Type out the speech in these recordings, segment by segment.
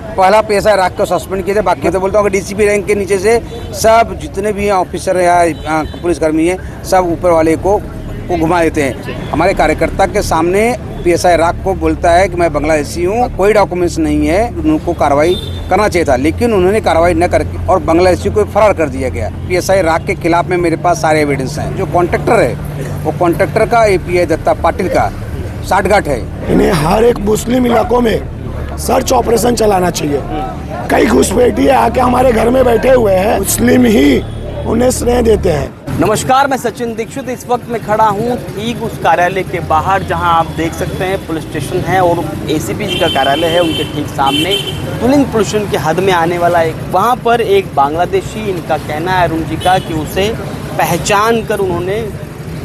पहला PSI राग को सस्पेंड किया था, बाकी तो बोलता हूँ कि DCP रैंक के नीचे से सब जितने भी ऑफिसर या पुलिसकर्मी हैं सब ऊपर वाले को घुमा देते हैं। हमारे कार्यकर्ता के सामने PSI राग को बोलता है कि मैं बांग्लादेशी हूँ, कोई डॉक्यूमेंट्स नहीं है, उनको कार्रवाई करना चाहिए था, लेकिन उन्होंने कार्रवाई न करके और बांग्लादेशी को फरार कर दिया गया। PSI राग के खिलाफ में मेरे पास सारे एविडेंस हैं। जो कॉन्ट्रैक्टर है वो कॉन्ट्रैक्टर का API दत्ता पाटिल का साठगांठ है। इन्हें हर एक मुस्लिम इलाकों में सर्च ऑपरेशन चलाना चाहिए। कई घुसपैठिए आके हमारे घर में बैठे हुए हैं, मुस्लिम ही उन्हें स्नेह देते हैं। नमस्कार, मैं सचिन दीक्षित इस वक्त मैं खड़ा हूँ ठीक उस कार्यालय के बाहर जहां आप देख सकते हैं पुलिस स्टेशन है और ACP जी का कार्यालय है। उनके ठीक सामने तुलिन पोल्यूशन के हद में आने वाला वहाँ पर एक बांग्लादेशी, इनका कहना है अरुण जी का कि उसे पहचान कर उन्होंने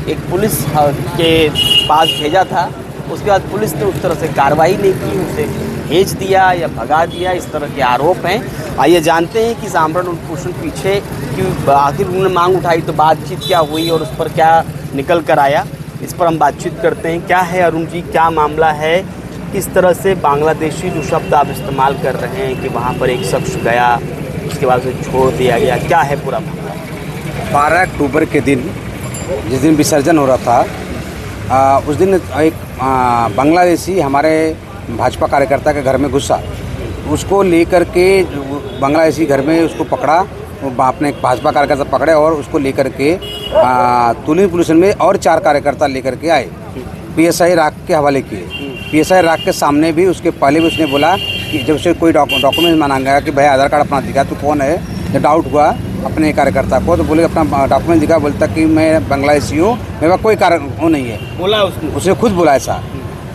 एक पुलिस के पास भेजा था। उसके बाद पुलिस ने उस तरह से कार्रवाई नहीं की, उसे भेज दिया या भगा दिया, इस तरह के आरोप हैं। आइए जानते हैं कि इस आमरण उपोषण पीछे क्यों, आखिर उन्होंने मांग उठाई तो बातचीत क्या हुई और उस पर क्या निकल कर आया, इस पर हम बातचीत करते हैं। क्या है अरुण जी, क्या मामला है, किस तरह से बांग्लादेशी जो शब्द आप इस्तेमाल कर रहे हैं कि वहाँ पर एक शख्स गया उसके बाद उसे छोड़ दिया गया, क्या है पूरा मामला? 12 अक्टूबर के दिन जिस दिन विसर्जन हो रहा था, उस दिन एक बांग्लादेशी हमारे भाजपा कार्यकर्ता के घर में घुसा। उसको लेकर के बांग्लादेशी घर में उसको पकड़ा, अपने भाजपा कार्यकर्ता पकड़े और उसको लेकर के तुलिन पुलिस में और 4 कार्यकर्ता लेकर के आए, PSI राग के हवाले किए। PSI राग के सामने भी उसके पहले भी उसने बोला कि जब उसे कोई डॉक्यूमेंट मांगा गया कि भाई आधार कार्ड अपना दिखा, तो कौन है, जब डाउट हुआ अपने कार्यकर्ता को तो बोले अपना डॉक्यूमेंट दिखा, बोलता कि मैं बांग्लादेशी हूँ, मेरे पास कोई कारण वो नहीं है, बोला उसने खुद बोला ऐसा।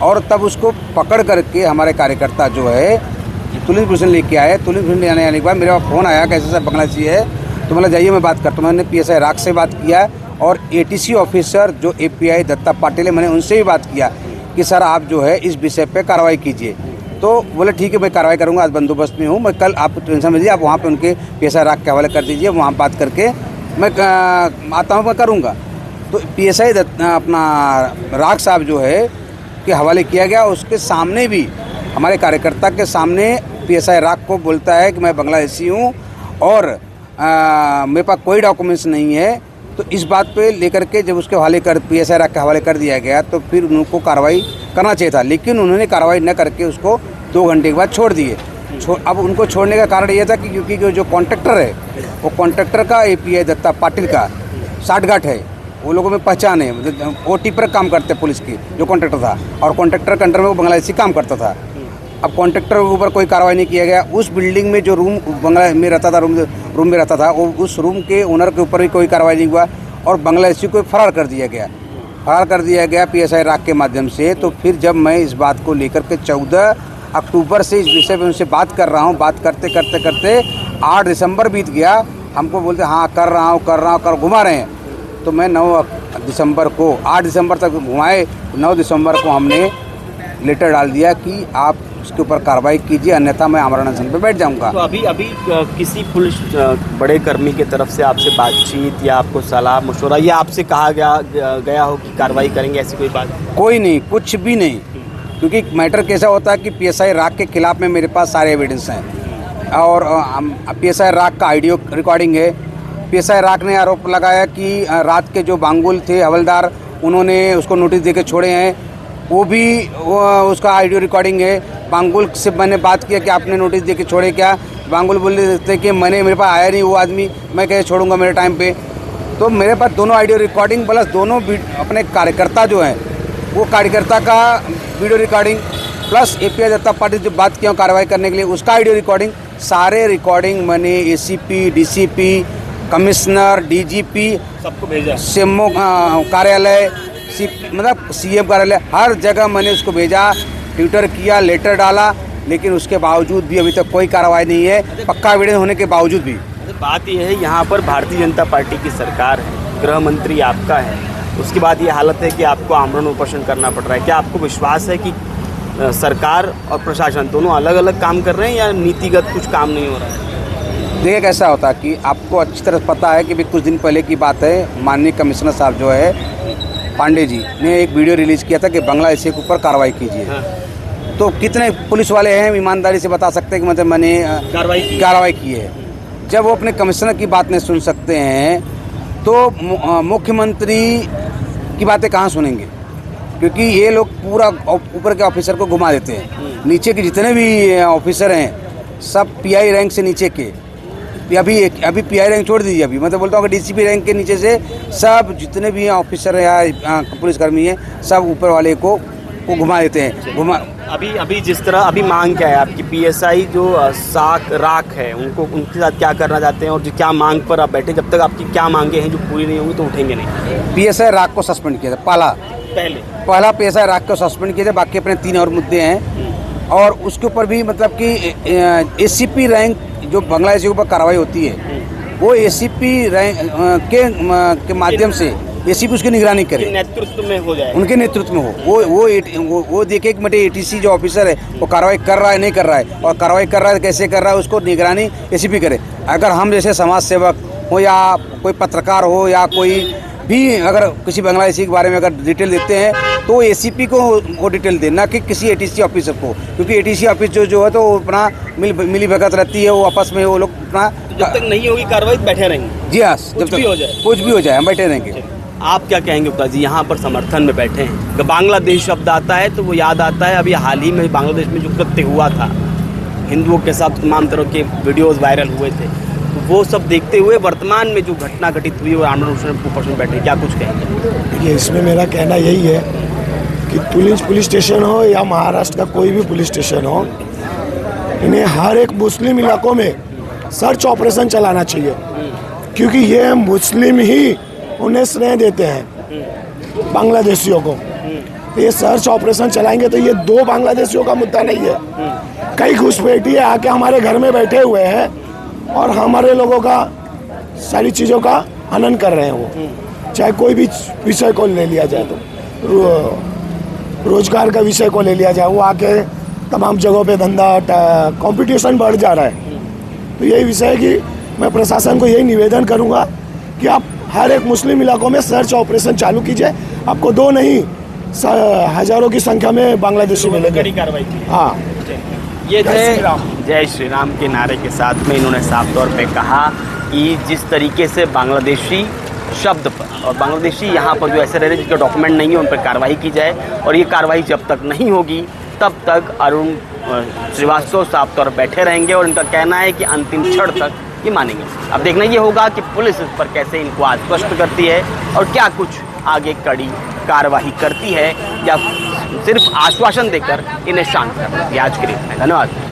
और तब उसको पकड़ करके हमारे कार्यकर्ता जो है तुलिन पुलिस लेके आए। तुलिन पुलिस आने के बाद मेरे पास फ़ोन आया कैसे सर बांग्लादेशी है, तो मतलब जाइए मैं बात करता हूँ। मैंने PSI राग से बात किया और ATC ऑफिसर जो API दत्ता पाटिल है, मैंने उनसे भी बात किया कि सर आप जो है इस विषय पे कार्रवाई कीजिए। तो बोले ठीक है मैं कार्रवाई करूँगा, आज बंदोबस्त में हूँ, मैं कल आपको टेंशन में दीजिए, आप वहाँ पे उनके PSI राग के हवाले कर दीजिए, वहाँ बात करके मैं आता हूँ, मैं करूँगा। तो PSI अपना राग साहब जो है के हवाले किया गया। उसके सामने भी हमारे कार्यकर्ता के सामने PSI राग को बोलता है कि मैं बांग्लादेशी हूँ और मेरे पास कोई डॉक्यूमेंट्स नहीं है। तो इस बात पे लेकर के जब उसके हवाले कर PSI राग के हवाले कर दिया गया तो फिर उनको कार्रवाई करना चाहिए था, लेकिन उन्होंने कार्रवाई न करके उसको 2 घंटे के बाद छोड़ दिए। अब उनको छोड़ने का कारण ये था कि क्योंकि जो कॉन्ट्रैक्टर है वो कॉन्ट्रैक्टर का API दत्ता पाटिल का साठगांठ है, वो लोगों में पहचान है, मतलब OT पर काम करते पुलिस की जो कॉन्ट्रैक्टर था, और कॉन्ट्रैक्टर के अंडर में वो बांग्लादेशी काम करता था। अब कॉन्ट्रैक्टर के ऊपर कोई कार्रवाई नहीं किया गया। उस बिल्डिंग में जो रूम बांग्ला में रहता था, रूम में रहता था, वो उस रूम के ओनर के ऊपर भी कोई कार्रवाई नहीं हुआ और बांग्लादेशी को फरार कर दिया गया PSI राग के माध्यम से। तो फिर जब मैं इस बात को लेकर के 14 अक्टूबर से इस विषय पर उनसे बात कर रहा हूँ, बात करते 8 दिसंबर बीत गया, हमको बोलते हाँ कर रहा हूँ घुमा रहे हैं। तो मैं 9 दिसंबर को 8 दिसंबर तक घुमाए, 9 दिसंबर को हमने लेटर डाल दिया कि आप उसके ऊपर कार्रवाई कीजिए, अन्यथा मैं आमरण अनशन पर बैठ जाऊंगा। तो अभी किसी पुलिस बड़े कर्मी की तरफ से आपसे बातचीत या आपको सलाह मशवरा या आपसे कहा गया हो कि कार्रवाई करेंगे, ऐसी कोई बात? कोई नहीं, कुछ भी नहीं, क्योंकि मैटर कैसा होता है कि PSI राग के खिलाफ में मेरे पास सारे एविडेंस हैं और PSI राग का ऑडियो रिकॉर्डिंग है। PSI राग ने आरोप लगाया कि रात के जो बांगुल थे हवलदार, उन्होंने उसको नोटिस देके छोड़े हैं, वो उसका ऑडियो रिकॉर्डिंग है। बांगुल से मैंने बात किया कि आपने नोटिस देके छोड़े क्या, बांगुल बोले थे कि मेरे पास आया नहीं वो आदमी, मैं कैसे छोड़ूंगा मेरे टाइम पे। तो मेरे पास दोनों ऑडियो रिकॉर्डिंग प्लस दोनों अपने कार्यकर्ता जो हैं वो कार्यकर्ता का video recording plus API Datta Patil जो बात किया कार्रवाई करने के लिए उसका ऑडियो रिकॉर्डिंग, सारे रिकॉर्डिंग मैंने ACP DCP कमिश्नर DGP सबको भेजा, CMO कार्यालय मतलब CM कार्यालय, हर जगह मैंने उसको भेजा, ट्विटर किया, लेटर डाला, लेकिन उसके बावजूद भी अभी तक कोई कार्रवाई नहीं है, पक्का एविडेंस होने के बावजूद भी। बात यह है यहाँ पर भारतीय जनता पार्टी की सरकार है, गृह मंत्री आपका है, उसके बाद ये हालत है कि आपको आमरण उपोषण करना पड़ रहा है। क्या आपको विश्वास है कि सरकार और प्रशासन दोनों अलग अलग काम कर रहे हैं या नीतिगत कुछ काम नहीं हो रहा है? देखिए कैसा होता कि आपको अच्छी तरह पता है कि भी कुछ दिन पहले की बात है, माननीय कमिश्नर साहब जो है पांडे जी ने एक वीडियो रिलीज़ किया था कि बांग्लादेशी के ऊपर कार्रवाई कीजिए। तो कितने पुलिस वाले हैं ईमानदारी से बता सकते हैं कि मतलब मैंने कार्रवाई की है। जब वो अपने कमिश्नर की बात नहीं सुन सकते हैं तो मुख्यमंत्री की बातें कहाँ सुनेंगे, क्योंकि ये लोग पूरा ऊपर के ऑफिसर को घुमा देते हैं। नीचे के जितने भी ऑफिसर हैं सब पीआई रैंक से नीचे के, अभी पीआई रैंक छोड़ दीजिए, अभी मतलब बोलता हूँ कि डीसीपी रैंक के नीचे से सब जितने भी ऑफिसर या पुलिसकर्मी हैं सब ऊपर वाले को घुमा देते हैं। अभी जिस तरह अभी मांग क्या है आपकी? पीएसआई जो राख है उनको, उनके साथ क्या करना चाहते हैं और जो क्या मांग पर आप बैठे? जब तक आपकी क्या मांगे हैं जो पूरी नहीं होंगी तो उठेंगे नहीं। पीएसआई राख को सस्पेंड किया था पहला पीएसआई राख को सस्पेंड किया था। बाकी अपने 3 और मुद्दे हैं और उसके ऊपर भी मतलब कि एसीपी रैंक जो बांग्लादेशियों के ऊपर कार्रवाई होती है वो एसीपी रैंक के माध्यम से एसीपी उसकी निगरानी करे, नेतृत्व में हो जाए, उनके नेतृत्व में हो। वो देखे कि मतलब एटीसी जो ऑफिसर है वो कार्रवाई कर रहा है नहीं कर रहा है, और कार्रवाई कर रहा है कैसे कर रहा है उसको निगरानी एसीपी करे। अगर हम जैसे समाज सेवक हो या कोई पत्रकार हो या कोई भी अगर किसी बांग्लादेशी के बारे में अगर डिटेल देते हैं तो एसीपी को वो डिटेल देना कि किसी एटीसी ऑफिसर को, क्योंकि एटीसी ऑफिस जो है तो अपना मिली भगत रहती है, वो आपस में वो लोग अपना जब तक नहीं होगी कार्रवाई बैठे रहेंगे। जी हाँ, जब तक कुछ भी हो जाए हम बैठे रहेंगे। आप क्या कहेंगे गुप्ता जी? यहाँ पर समर्थन में बैठे हैं, जब बांग्लादेश शब्द आता है तो वो याद आता है अभी हाल ही में बांग्लादेश में जो कृत्य हुआ था, हिंदुओं के साथ तमाम तरह के वीडियोस वायरल हुए थे, तो वो सब देखते हुए वर्तमान में जो घटना घटित हुई और आंदोलन ऊपर बैठे, क्या कुछ कहेंगे? देखिए, इसमें मेरा कहना यही है कि तुलिंज पुलिस स्टेशन हो या महाराष्ट्र का कोई भी पुलिस स्टेशन हो, इन्हें हर एक मुस्लिम इलाकों में सर्च ऑपरेशन चलाना चाहिए, क्योंकि ये मुस्लिम ही उन्हें स्नेह देते हैं बांग्लादेशियों को। तो ये सर्च ऑपरेशन चलाएंगे तो ये 2 बांग्लादेशियों का मुद्दा नहीं है, कई घुसपैठिए आके हमारे घर में बैठे हुए हैं और हमारे लोगों का सारी चीज़ों का हनन कर रहे हैं। वो चाहे कोई भी विषय को ले लिया जाए, तो रोजगार का विषय को ले लिया जाए, वो आके तमाम जगहों पे धंधा कंपटीशन बढ़ जा रहा है। तो यही विषय है कि मैं प्रशासन को यही निवेदन करूंगा कि आप हर एक मुस्लिम इलाकों में सर्च ऑपरेशन चालू कीजिए। आपको 2 नहीं हजारों की संख्या में बांग्लादेशी मिलेंगे। हाँ, ये थे जय श्री राम के नारे के साथ में इन्होंने साफ तौर पे कहा कि जिस तरीके से बांग्लादेशी शब्द पर और बांग्लादेशी यहाँ पर जो ऐसे रह रहे जिनके डॉक्यूमेंट नहीं है उन पर कार्रवाई की जाए, और ये कार्रवाई जब तक नहीं होगी तब तक अरुण श्रीवास्तव साफ तौर पर बैठे रहेंगे और इनका कहना है कि अंतिम क्षण तक ये मानेंगे। अब देखना ये होगा कि पुलिस इस पर कैसे इनको आश्वस्त करती है और क्या कुछ आगे कड़ी कार्रवाई करती है या सिर्फ आश्वासन देकर इन्हें शांत करती है। आज के लिए धन्यवाद।